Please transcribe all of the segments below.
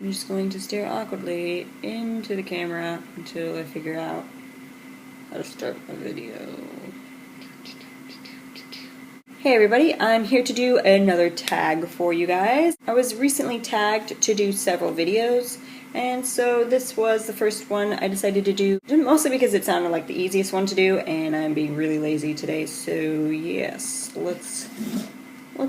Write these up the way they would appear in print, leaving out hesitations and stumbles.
I'm just going to stare awkwardly into the camera until I figure out how to start my video. Hey everybody, I'm here to do another tag for you guys. I was recently tagged to do several videos, and so this was the first one I decided to do, mostly because it sounded like the easiest one to do, and I'm being really lazy today, so yes, let's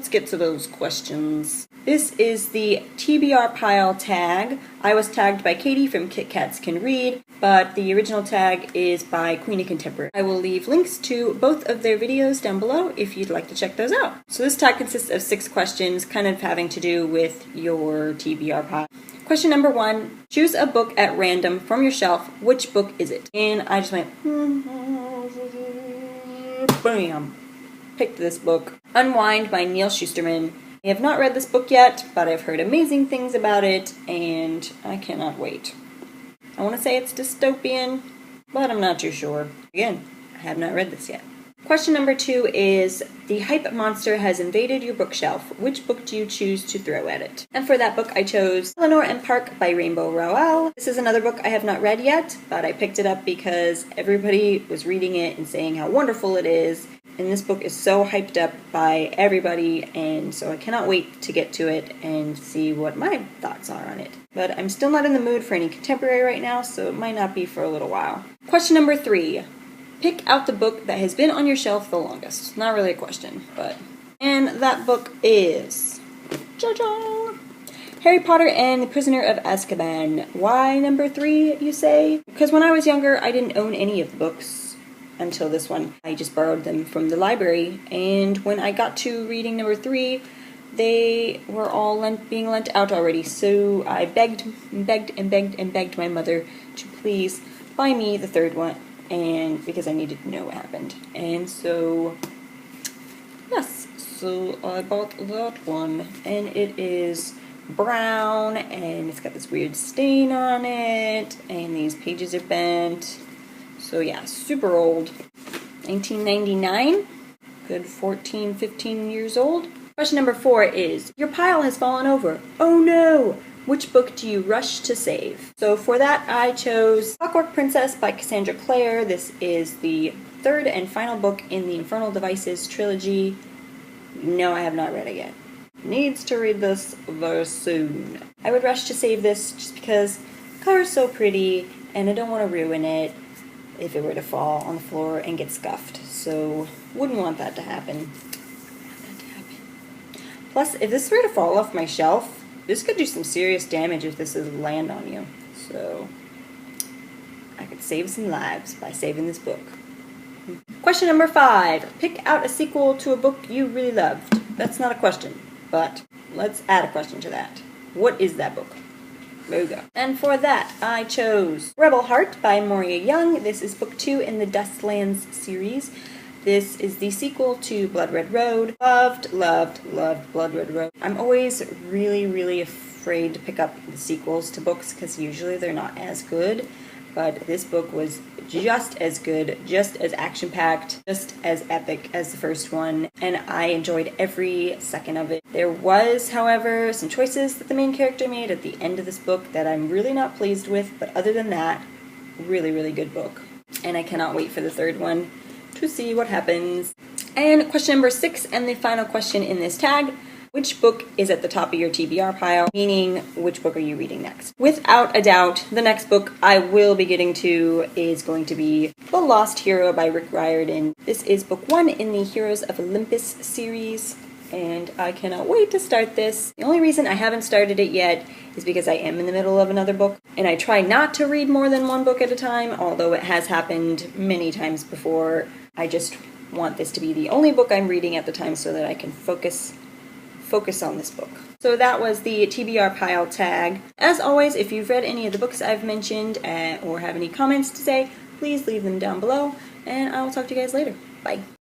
get to those questions. This is the TBR Pile Tag. I was tagged by Katie from Kit Kats Can Read, but the original tag is by Queenie Contemporary. I will leave links to both of their videos down below if you'd like to check those out. So this tag consists of 6 questions, kind of having to do with your TBR pile. Question number 1, choose a book at random from your shelf. Which book is it? And I just went, bam, picked this book. Unwind by Neil Shusterman. I have not read this book yet, but I've heard amazing things about it, and I cannot wait. I want to say it's dystopian, but I'm not too sure. Again, I have not read this yet. Question number 2 is, the hype monster has invaded your bookshelf. Which book do you choose to throw at it? And for that book, I chose Eleanor and Park by Rainbow Rowell. This is another book I have not read yet, but I picked it up because everybody was reading it and saying how wonderful it is. And this book is so hyped up by everybody, and so I cannot wait to get to it and see what my thoughts are on it. But I'm still not in the mood for any contemporary right now, so it might not be for a little while. Question number 3. Pick out the book that has been on your shelf the longest. Not really a question, but... And that book is... Cha-cha! Harry Potter and the Prisoner of Azkaban. Why number 3, you say? Because when I was younger, I didn't own any of the books until this one. I just borrowed them from the library, and when I got to reading number 3, they were all being lent out already, so I begged my mother to please buy me the 3rd one, and because I needed to know what happened. And so, yes, so I bought that one, and it is brown, and it's got this weird stain on it, and these pages are bent. So yeah, super old. 1999, good 14, 15 years old. Question number 4 is, your pile has fallen over. Oh no! Which book do you rush to save? So for that, I chose Clockwork Princess by Cassandra Clare. This is the 3rd and final book in the Infernal Devices trilogy. No, I have not read it yet. Needs to read this very soon. I would rush to save this just because the cover is so pretty, and I don't want to ruin it if it were to fall on the floor and get scuffed. So, wouldn't want that to happen. Plus, if this were to fall off my shelf, this could do some serious damage if this is land on you. So, I could save some lives by saving this book. Question number 5. Pick out a sequel to a book you really loved. That's not a question, but let's add a question to that. What is that book? There we go. And for that, I chose Rebel Heart by Moria Young. This is book 2 in the Dustlands series. This is the sequel to Blood Red Road. Loved Blood Red Road. I'm always really afraid to pick up the sequels to books because usually they're not as good. But this book was just as good, just as action-packed, just as epic as the first one, and I enjoyed every second of it. There was, however, some choices that the main character made at the end of this book that I'm really not pleased with, but other than that, really good book. And I cannot wait for the 3rd one to see what happens. And question number 6, and the final question in this tag. Which book is at the top of your TBR pile? Meaning, which book are you reading next? Without a doubt, the next book I will be getting to is going to be The Lost Hero by Rick Riordan. This is book 1 in the Heroes of Olympus series, and I cannot wait to start this. The only reason I haven't started it yet is because I am in the middle of another book, and I try not to read more than one book at a time, although it has happened many times before. I just want this to be the only book I'm reading at the time so that I can focus on this book. So that was the TBR Pile Tag. As always, if you've read any of the books I've mentioned or have any comments to say, please leave them down below, and I will talk to you guys later. Bye.